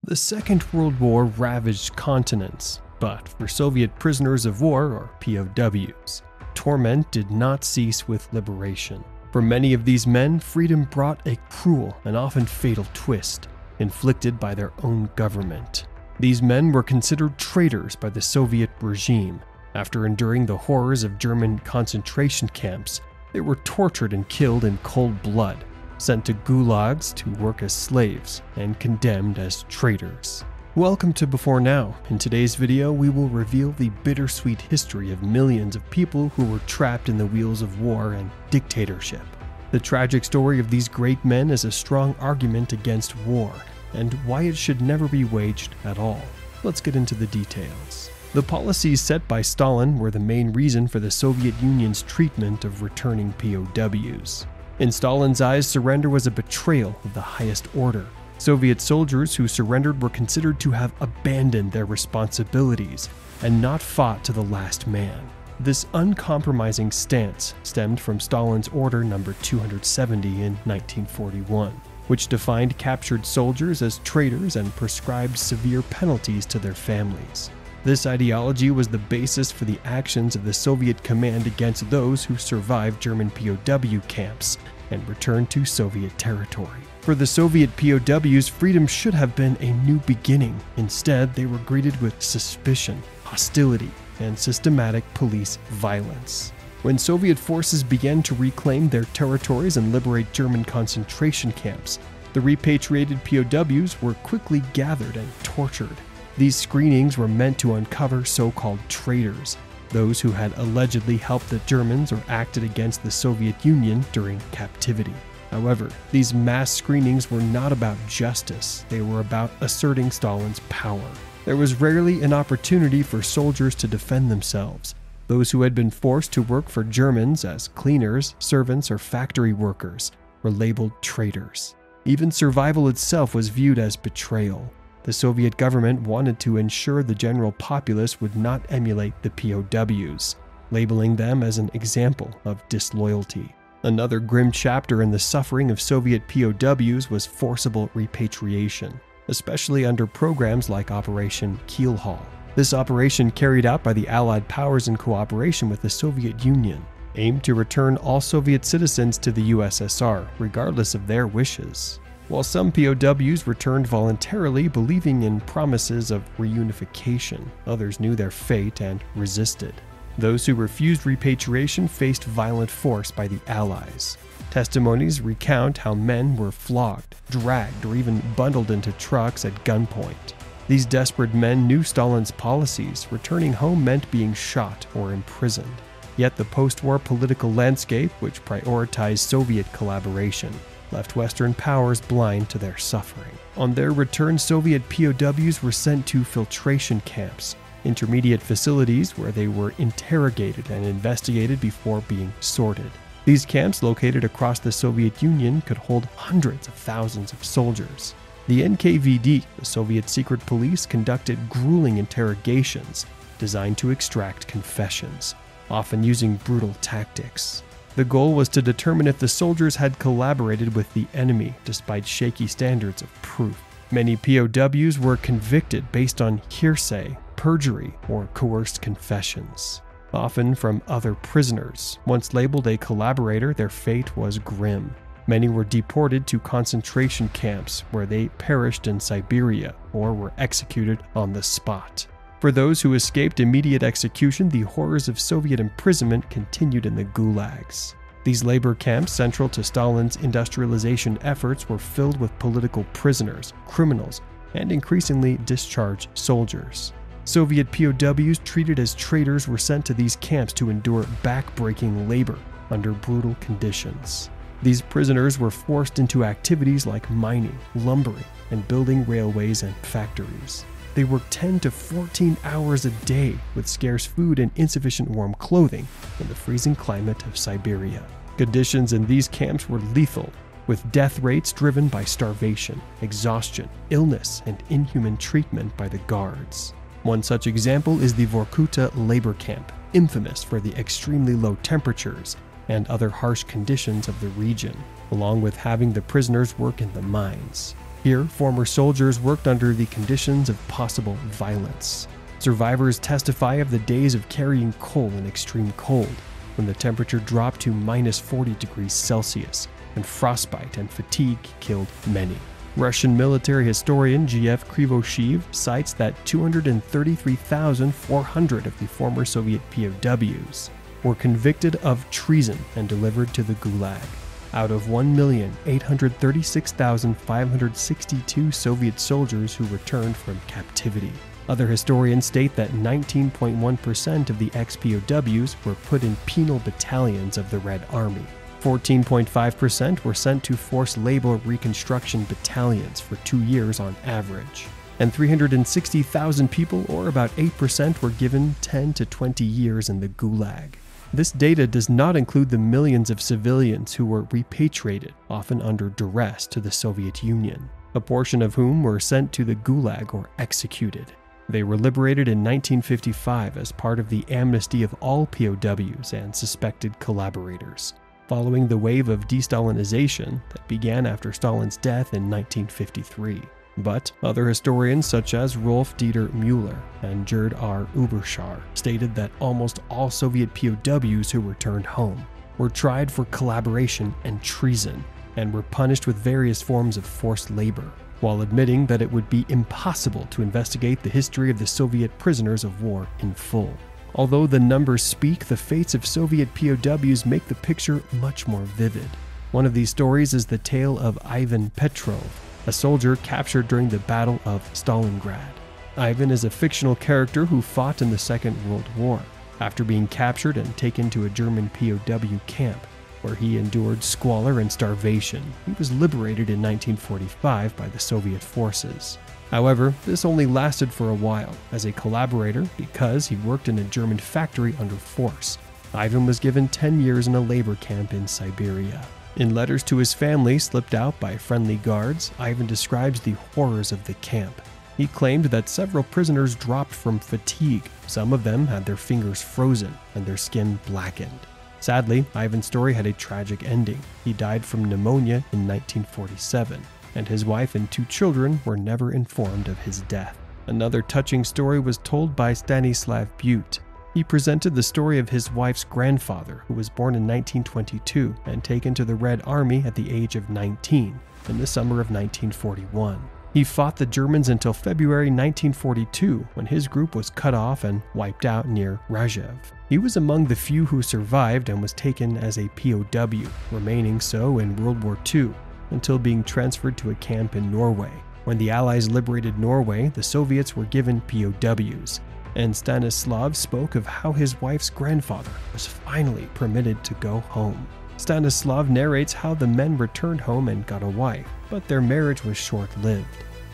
The Second World War ravaged continents, but for Soviet prisoners of war, or POWs, torment did not cease with liberation. For many of these men, freedom brought a cruel and often fatal twist, inflicted by their own government. These men were considered traitors by the Soviet regime. After enduring the horrors of German concentration camps, they were tortured and killed in cold blood, sent to Gulags to work as slaves, and condemned as traitors. Welcome to Before Now. In today's video, we will reveal the bittersweet history of millions of people who were trapped in the wheels of war and dictatorship. The tragic story of these great men is a strong argument against war, and why it should never be waged at all. Let's get into the details. The policies set by Stalin were the main reason for the Soviet Union's treatment of returning POWs. In Stalin's eyes, surrender was a betrayal of the highest order. Soviet soldiers who surrendered were considered to have abandoned their responsibilities and not fought to the last man. This uncompromising stance stemmed from Stalin's Order No. 270 in 1941, which defined captured soldiers as traitors and prescribed severe penalties to their families. This ideology was the basis for the actions of the Soviet command against those who survived German POW camps and returned to Soviet territory. For the Soviet POWs, freedom should have been a new beginning. Instead, they were greeted with suspicion, hostility, and systematic police violence. When Soviet forces began to reclaim their territories and liberate German concentration camps, the repatriated POWs were quickly gathered and tortured. These screenings were meant to uncover so-called traitors, those who had allegedly helped the Germans or acted against the Soviet Union during captivity. However, these mass screenings were not about justice, they were about asserting Stalin's power. There was rarely an opportunity for soldiers to defend themselves. Those who had been forced to work for Germans as cleaners, servants, or factory workers were labeled traitors. Even survival itself was viewed as betrayal. The Soviet government wanted to ensure the general populace would not emulate the POWs, labeling them as an example of disloyalty. Another grim chapter in the suffering of Soviet POWs was forcible repatriation, especially under programs like Operation Keelhaul. This operation, carried out by the Allied powers in cooperation with the Soviet Union, aimed to return all Soviet citizens to the USSR, regardless of their wishes. While some POWs returned voluntarily, believing in promises of reunification, others knew their fate and resisted. Those who refused repatriation faced violent force by the Allies. Testimonies recount how men were flogged, dragged, or even bundled into trucks at gunpoint. These desperate men knew Stalin's policies. Returning home meant being shot or imprisoned. Yet the post-war political landscape, which prioritized Soviet collaboration, left Western powers blind to their suffering. On their return, Soviet POWs were sent to filtration camps, intermediate facilities where they were interrogated and investigated before being sorted. These camps, located across the Soviet Union, could hold hundreds of thousands of soldiers. The NKVD, the Soviet secret police, conducted grueling interrogations designed to extract confessions, often using brutal tactics. The goal was to determine if the soldiers had collaborated with the enemy despite shaky standards of proof. Many POWs were convicted based on hearsay, perjury, or coerced confessions, often from other prisoners. Once labeled a collaborator, their fate was grim. Many were deported to concentration camps where they perished in Siberia or were executed on the spot. For those who escaped immediate execution, the horrors of Soviet imprisonment continued in the Gulags. These labor camps, central to Stalin's industrialization efforts, were filled with political prisoners, criminals, and increasingly discharged soldiers. Soviet POWs treated as traitors were sent to these camps to endure back-breaking labor under brutal conditions. These prisoners were forced into activities like mining, lumbering, and building railways and factories. They worked 10 to 14 hours a day with scarce food and insufficient warm clothing in the freezing climate of Siberia. Conditions in these camps were lethal, with death rates driven by starvation, exhaustion, illness, and inhuman treatment by the guards. One such example is the Vorkuta labor camp, infamous for the extremely low temperatures and other harsh conditions of the region, along with having the prisoners work in the mines. Here, former soldiers worked under the conditions of possible violence. Survivors testify of the days of carrying coal in extreme cold, when the temperature dropped to -40 degrees Celsius, and frostbite and fatigue killed many. Russian military historian G.F. Krivosheev cites that 233,400 of the former Soviet POWs were convicted of treason and delivered to the Gulag, out of 1,836,562 Soviet soldiers who returned from captivity. Other historians state that 19.1% of the ex-POWs were put in penal battalions of the Red Army. 14.5% were sent to forced labor reconstruction battalions for 2 years on average. And 360,000 people, or about 8%, were given 10 to 20 years in the Gulag. This data does not include the millions of civilians who were repatriated, often under duress, to the Soviet Union, a portion of whom were sent to the Gulag or executed. They were liberated in 1955 as part of the amnesty of all POWs and suspected collaborators, following the wave of de-Stalinization that began after Stalin's death in 1953. But other historians such as Rolf Dieter Müller and Gerd R. Uberschar stated that almost all Soviet POWs who returned home were tried for collaboration and treason and were punished with various forms of forced labor, while admitting that it would be impossible to investigate the history of the Soviet prisoners of war in full. Although the numbers speak, the fates of Soviet POWs make the picture much more vivid. One of these stories is the tale of Ivan Petrov, a soldier captured during the Battle of Stalingrad. Ivan is a fictional character who fought in the Second World War. After being captured and taken to a German POW camp, where he endured squalor and starvation, he was liberated in 1945 by the Soviet forces. However, this only lasted for a while as a collaborator because he worked in a German factory under force. Ivan was given 10 years in a labor camp in Siberia. In letters to his family slipped out by friendly guards, Ivan describes the horrors of the camp. He claimed that several prisoners dropped from fatigue. Some of them had their fingers frozen and their skin blackened. Sadly, Ivan's story had a tragic ending. He died from pneumonia in 1947. And his wife and 2 children were never informed of his death. Another touching story was told by Stanislav Butte. He presented the story of his wife's grandfather, who was born in 1922 and taken to the Red Army at the age of 19 in the summer of 1941. He fought the Germans until February 1942, when his group was cut off and wiped out near Ravaged. He was among the few who survived and was taken as a POW, remaining so in World War II, until being transferred to a camp in Norway. When the Allies liberated Norway, the Soviets were given POWs, and Stanislav spoke of how his wife's grandfather was finally permitted to go home. Stanislav narrates how the men returned home and got a wife, but their marriage was short-lived.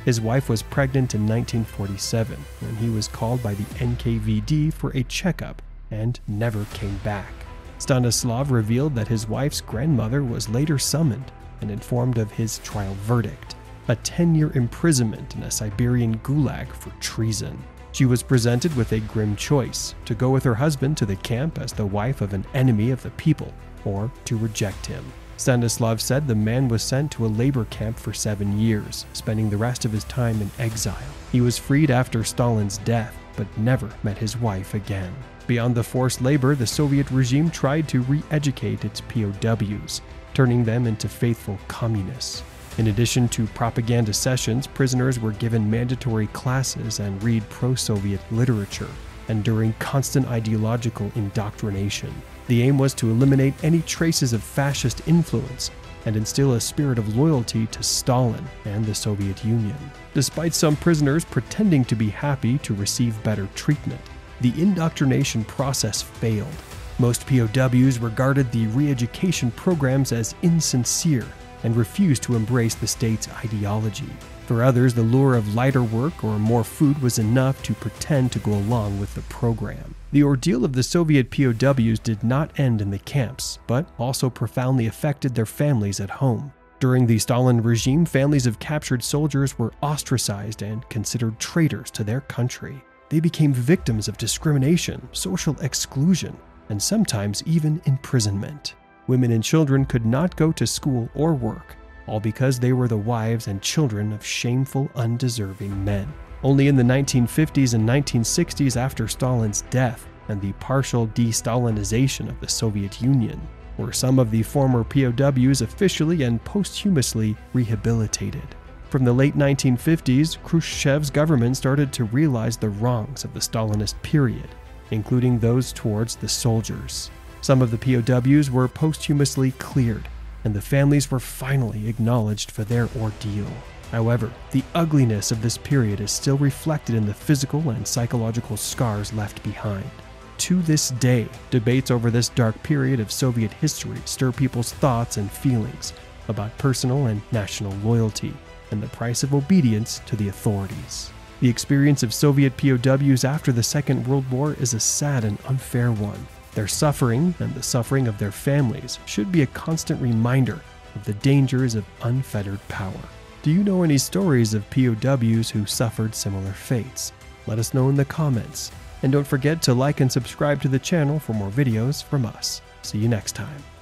His wife was pregnant in 1947 when he was called by the NKVD for a checkup and never came back. Stanislav revealed that his wife's grandmother was later summoned and informed of his trial verdict, a 10-year imprisonment in a Siberian gulag for treason. She was presented with a grim choice: to go with her husband to the camp as the wife of an enemy of the people, or to reject him. Stanislav said the man was sent to a labor camp for 7 years, spending the rest of his time in exile. He was freed after Stalin's death, but never met his wife again. Beyond the forced labor, the Soviet regime tried to re-educate its POWs, turning them into faithful communists. In addition to propaganda sessions, prisoners were given mandatory classes and read pro-Soviet literature, enduring constant ideological indoctrination. The aim was to eliminate any traces of fascist influence and instill a spirit of loyalty to Stalin and the Soviet Union. Despite some prisoners pretending to be happy to receive better treatment, the indoctrination process failed. Most POWs regarded the re-education programs as insincere and refused to embrace the state's ideology. For others, the lure of lighter work or more food was enough to pretend to go along with the program. The ordeal of the Soviet POWs did not end in the camps, but also profoundly affected their families at home. During the Stalin regime, families of captured soldiers were ostracized and considered traitors to their country. They became victims of discrimination, social exclusion, and sometimes even imprisonment. Women and children could not go to school or work. all because they were the wives and children of shameful, undeserving men. Only in the 1950s and 1960s, after Stalin's death and the partial de-Stalinization of the Soviet Union, were some of the former POWs officially and posthumously rehabilitated. From the late 1950s, Khrushchev's government started to realize the wrongs of the Stalinist period, including those towards the soldiers. Some of the POWs were posthumously cleared, and the families were finally acknowledged for their ordeal. However, the ugliness of this period is still reflected in the physical and psychological scars left behind. To this day, debates over this dark period of Soviet history stir people's thoughts and feelings about personal and national loyalty and the price of obedience to the authorities. The experience of Soviet POWs after the Second World War is a sad and unfair one. Their suffering and the suffering of their families should be a constant reminder of the dangers of unfettered power. Do you know any stories of POWs who suffered similar fates? Let us know in the comments. And don't forget to like and subscribe to the channel for more videos from us. See you next time.